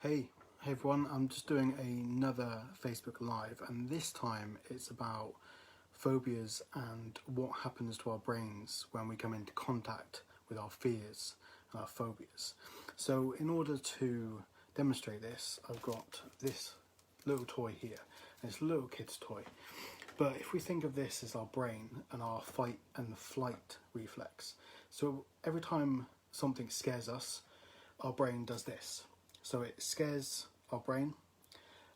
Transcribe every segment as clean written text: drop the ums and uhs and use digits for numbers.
Hey everyone, I'm just doing another Facebook Live, and this time it's about phobias and what happens to our brains when we come into contact with our fears and our phobias. So in order to demonstrate this, I've got this little toy here, and it's a little kid's toy. But if we think of this as our brain and our fight and flight reflex, so every time something scares us, our brain does this. So it scares our brain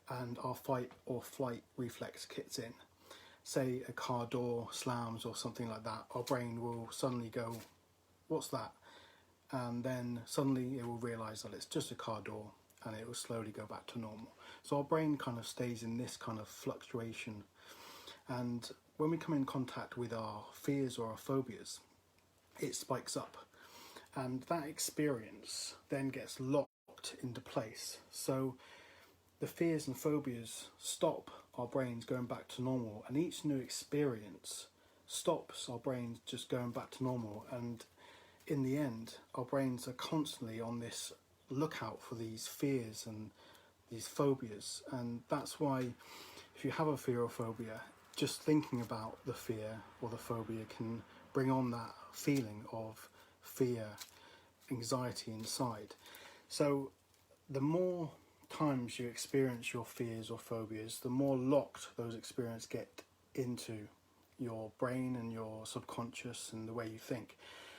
and our fight or flight reflex kicks in. Say a car door slams or something like that, our brain will suddenly go, what's that? And then suddenly it will realise that it's just a car door, and it will slowly go back to normal. So our brain kind of stays in this kind of fluctuation. And when we come in contact with our fears or our phobias, it spikes up. And that experience then gets locked into place. So the fears and phobias stop our brains going back to normal, and each new experience stops our brains just going back to normal. And in the end, our brains are constantly on this lookout for these fears and these phobias. And that's why if you have a fear or phobia, just thinking about the fear or the phobia can bring on that feeling of fear, anxiety inside. So the more times you experience your fears or phobias, the more locked those experiences get into your brain and your subconscious and the way you think.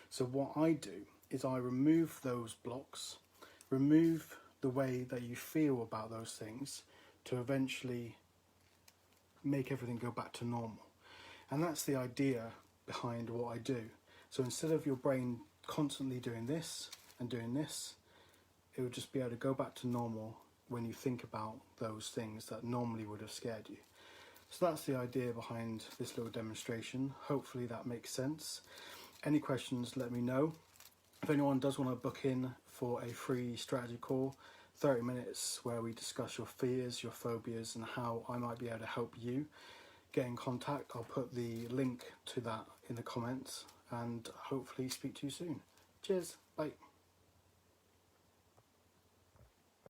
So what I do is I remove those blocks, remove the way that you feel about those things, to eventually make everything go back to normal. And that's the idea behind what I do. So instead of your brain constantly doing this and doing this, it will just be able to go back to normal when you think about those things that normally would have scared you. So that's the idea behind this little demonstration. Hopefully that makes sense. Any questions, let me know. If anyone does want to book in for a free strategy call, 30 minutes where we discuss your fears, your phobias, and how I might be able to help you, get in contact. I'll put the link to that in the comments, and hopefully speak to you soon. Cheers, bye.